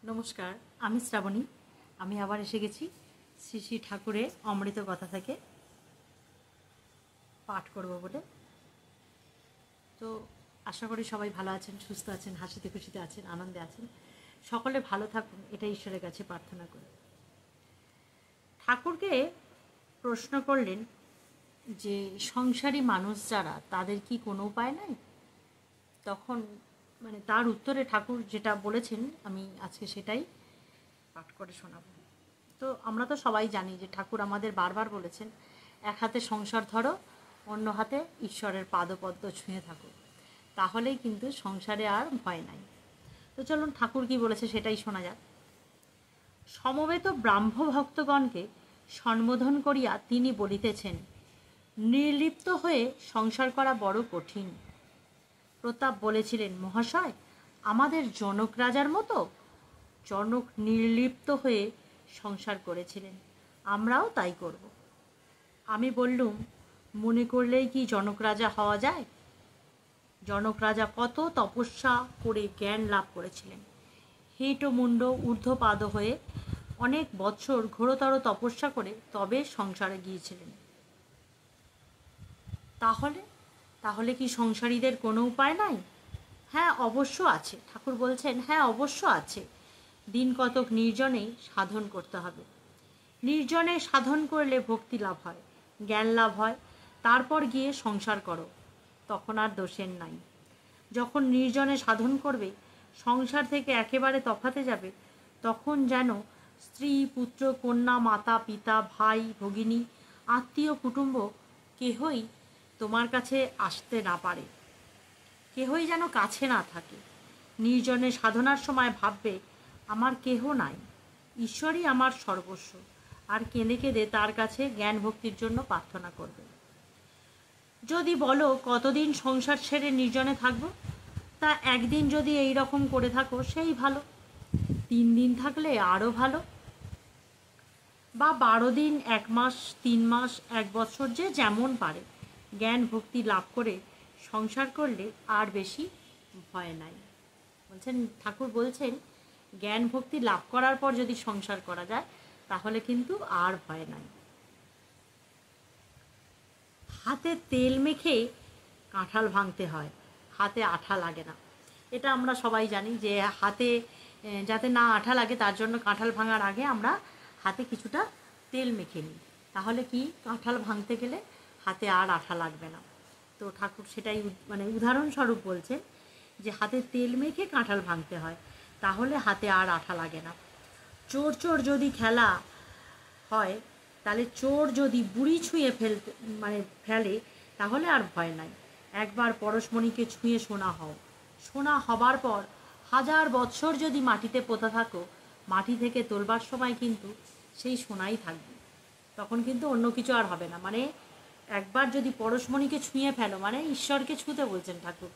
নমস্কার, আমি শ্রাবণী। আমি আবার এসে গেছি শ্রী শ্রী ঠাকুরের অমৃত কথা থেকে পাঠ করব বলে। তো আশা করি সবাই ভালো আছেন, সুস্থ আছেন, হাসিতে খুশিতে আছেন, আনন্দে আছেন। সকলে ভালো থাকুন, এটা ঈশ্বরের কাছে প্রার্থনা করি। ঠাকুরকে প্রশ্ন করলেন যে সংসারী মানুষ যারা, তাদের কি কোনো উপায় নাই? তখন তার উত্তরে ঠাকুর যেটা বলেছেন, আমি আজকে সেটাই পাঠ করে শোনাব। তো আমরা তো সবাই জানি যে ঠাকুর আমাদের বারবার বলেছেন, এক হাতে সংসার ধরো, অন্য হাতে ঈশ্বরের পাদপদ্ম ছুঁয়ে থাকো, তাহলেই কিন্তু সংসারে আর ভয় নাই। তো চলুন ঠাকুর কি বলেছে সেটাই শোনা যাক। সমবেত ব্রাহ্ম ভক্তগণকে সম্বোধন করিয়া তিনি বলিতেছেন, নির্লিপ্ত হয়ে সংসার করা বড় কঠিন। প্রতাপ বলেছিলেন, মহাশয়, আমাদের জনক রাজার মতো। জনক নির্লিপ্ত হয়ে সংসার করেছিলেন, আমরাও তাই করব। আমি বললুম, মনে করলেই কি জনক রাজা হওয়া যায়? জনক রাজা কত তপস্যা করে জ্ঞান লাভ করেছিলেন। হেঁটমুণ্ড ঊর্ধ্বপাদ হয়ে অনেক বৎসর ঘোরতর তপস্যা করে তবে সংসারে গিয়েছিলেন। তাহলে তাহলে কি সংসারীদের কোনো উপায় নাই? হ্যাঁ, অবশ্য আছে। ঠাকুর বলছেন, হ্যাঁ অবশ্য আছে। দিন কতক নির্জনেই সাধন করতে হবে। নির্জনে সাধন করলে ভক্তি লাভ হয়, জ্ঞান লাভ হয়, তারপর গিয়ে সংসার করো, তখন আর দোষের নাই। যখন নির্জনে সাধন করবে, সংসার থেকে একেবারে তফাতে যাবে, তখন যেন স্ত্রী, পুত্র, কন্যা, মাতা, পিতা, ভাই, ভগিনী, আত্মীয়, কুটুম্ব কেহই তোমার কাছে আসতে না পারে, কেহই যেন কাছে না থাকে। নির্জনে সাধনার সময় ভাববে, আমার কেহ নাই, ঈশ্বরই আমার সর্বস্ব, আর কেঁদে কেঁদে তার কাছে জ্ঞান ভক্তির জন্য প্রার্থনা করবে। যদি বলো কতদিন সংসার ছেড়ে নির্জনে থাকবো, তা একদিন যদি এই রকম করে থাকো সেই ভালো, 3 দিন থাকলে আরও ভালো, বা 12 দিন, 1 মাস, 3 মাস, 1 বছর, যে যেমন পারে জ্ঞান ভক্তি লাভ করে সংসার করলে আর বেশি ভয় নাই। ঠাকুর বলছেন, জ্ঞান ভক্তি লাভ করার পর যদি সংসার করা যায়, তাহলে কিন্তু আর ভয় নাই। হাতে তেল মেখে কাঁঠাল ভাঙতে হয়, হাতে আঠা লাগে না। এটা আমরা সবাই জানি যে হাতে যাতে না আঠা লাগে, তার জন্য কাঁঠাল ভাঙার আগে আমরা হাতে কিছুটা তেল মেখে নিই, তাহলে কি কাঁঠাল ভাঙতে গেলে হাতে আর আঠা লাগবে না। তো ঠাকুর সেটাই উদাহরণস্বরূপ বলছেন যে হাতে তেল মেখে কাঁঠাল ভাঙতে হয়, তাহলে হাতে আর আঠা লাগে না। চোর চোর যদি খেলা হয়, তাহলে চোর যদি বুড়ি ছুঁয়ে ফেলে, তাহলে আর ভয় নাই। একবার পরশমণিকে ছুঁয়ে সোনা হও, সোনা হবার পর 1000 বৎসর যদি মাটিতে পোতা থাকো, মাটি থেকে তোলবার সময় কিন্তু সেই সোনাই থাকবে, তখন কিন্তু অন্য কিছু আর হবে না। একবার যদি পরশমণিকে ছুঁয়ে ফেলো, ঈশ্বরকে ছুঁতে বলছেন ঠাকুর,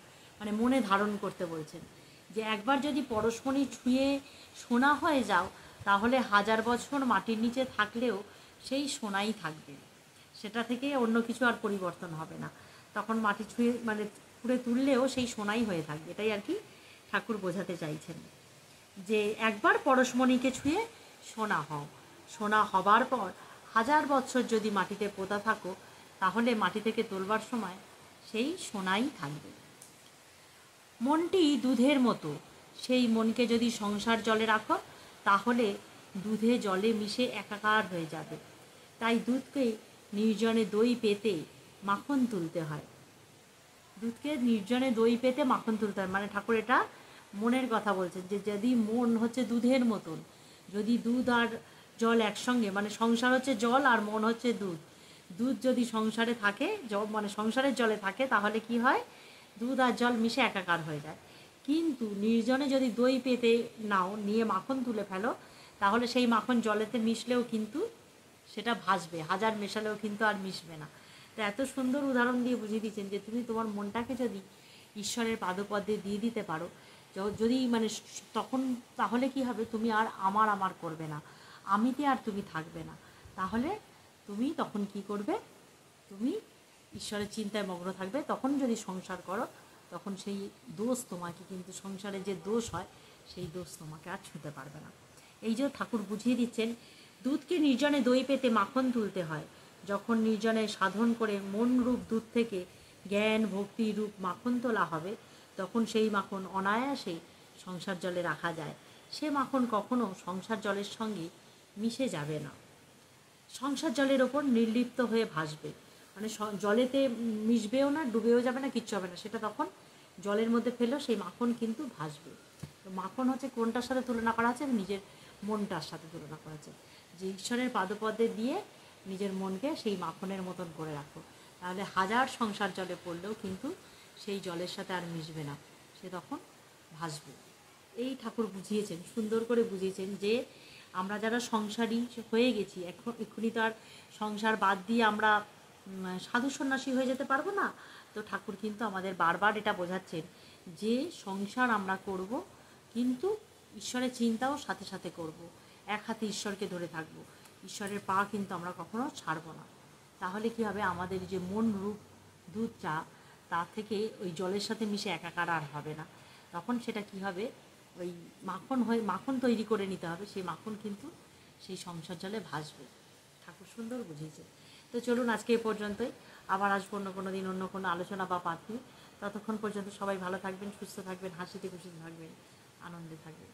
মনে ধারণ করতে বলছেন যে একবার যদি পরশমণি ছুঁয়ে সোনা হয়ে যাও, তাহলে 1000 বছর মাটির নিচে থাকলেও সেই সোনাই থাকবে, সেটা থেকে অন্য কিছু আর পরিবর্তন হবে না। তখন মাটি ছুঁয়ে পুড়ে তুললেও সেই সোনাই হয়ে থাকবে। এটাই আর কি ঠাকুর বোঝাতে চাইছেন, যে একবার পরশমণিকে ছুঁয়ে সোনা হও, সোনা হবার পর 1000 বছর যদি মাটিতে পোতা থাকো, তাহলে মাটি থেকে তোলবার সময় সেই সোনাই থাকবে। মনটি দুধের মতো, সেই মনকে যদি সংসার জলে রাখো, তাহলে দুধে জলে মিশে একাকার হয়ে যাবে। তাই দুধকে নির্জনে দই পেতে মাখন তুলতে হয়। দুধকে নির্জনে দই পেতে মাখন তুলতে হয়, ঠাকুর এটা মনের কথা বলছেন, যে যদি মন হচ্ছে দুধের মতন, যদি দুধ আর জল একসঙ্গে, সংসার হচ্ছে জল আর মন হচ্ছে দুধ, দুধ যদি সংসারে থাকে, সংসারের জলে থাকে, তাহলে কি হয়, দুধ আর জল মিশে একাকার হয়ে যায়। কিন্তু নির্জনে যদি দই পেতে নাও, নিয়ে মাখন তুলে ফেলো, তাহলে সেই মাখন জলেতে মিশলেও কিন্তু সেটা ভাসবে, 1000 মেশালেও কিন্তু আর মিশবে না। তো এত সুন্দর উদাহরণ দিয়ে বুঝিয়ে দিচ্ছেন যে তুমি তোমার মনটাকে যদি ঈশ্বরের পাদপদ্মে দিয়ে দিতে পারো, যদি তখন তাহলে কি হবে, তুমি আর আমার করবে না, আমিতে আর তুমি থাকবে না। তাহলে তুমি তখন কি করবে, তুমি ঈশ্বরের চিন্তায় মগ্ন থাকবে। তখন যদি সংসার করো, তখন সেই দোষ তোমাকে কিন্তু, সংসারে যে দোষ হয় সেই দোষ তোমাকে আর ছুঁতে পারবে না। এই যে ঠাকুর বুঝিয়ে দিচ্ছেন, দুধকে নির্জনে দই পেতে মাখন তুলতে হয়। যখন নির্জনে সাধন করে মন রূপ দুধ থেকে জ্ঞান ভক্তি রূপ মাখন তোলা হবে, তখন সেই মাখন অনায়াসে সংসার জলে রাখা যায়। সে মাখন কখনো সংসার জলের সঙ্গে মিশে যাবে না, সংসার জলের ওপর নির্লিপ্ত হয়ে ভাসবে। মানে জলেতে মিশবেও না, ডুবেও যাবে না, কিচ্ছু হবে না, সেটা তখন জলের মধ্যে ফেলেও সেই মাখন কিন্তু ভাসবে। তো মাখন হচ্ছে কোনটার সাথে তুলনা করা আছে? নিজের মনটার সাথে তুলনা করা আছে, যে ঈশ্বরের পাদপদে দিয়ে নিজের মনকে সেই মাখনের মতন করে রাখো, তাহলে হাজার সংসার জলে পড়লেও কিন্তু সেই জলের সাথে আর মিশবে না, সে তখন ভাসবে। এই ঠাকুর বুঝিয়েছেন, সুন্দর করে বুঝিয়েছেন যে আমরা যারা সংসারী হয়ে গেছি, এক্ষুনি তো আর সংসার বাদ দিয়ে আমরা সাধু সন্ন্যাসী হয়ে যেতে পারবো না। তো ঠাকুর কিন্তু আমাদের বারবার এটা বোঝাচ্ছেন যে সংসার আমরা করব, কিন্তু ঈশ্বরের চিন্তাও সাথে সাথে করব, এক হাতে ঈশ্বরকে ধরে থাকবো, ঈশ্বরের পা কিন্তু আমরা কখনো ছাড়বো না। তাহলে কি হবে, আমাদের যে মন রূপ দুধটা তার থেকে ওই জলের সাথে মিশে একাকার আর হবে না। তখন সেটা কি হবে, ওই মাখন তৈরি করে নিতে হবে, সেই মাখন কিন্তু সেই সংসার জলে ভাসবে। ঠাকুর সুন্দর বুঝিয়েছে। তো চলুন আজকে এই পর্যন্তই, আবার আসবো অন্য কোনো দিন অন্য কোনো আলোচনা বা পাঠ নিয়ে। ততক্ষণ পর্যন্ত সবাই ভালো থাকবেন, সুস্থ থাকবেন, হাসিতে খুশিতে থাকবেন, আনন্দে থাকবেন।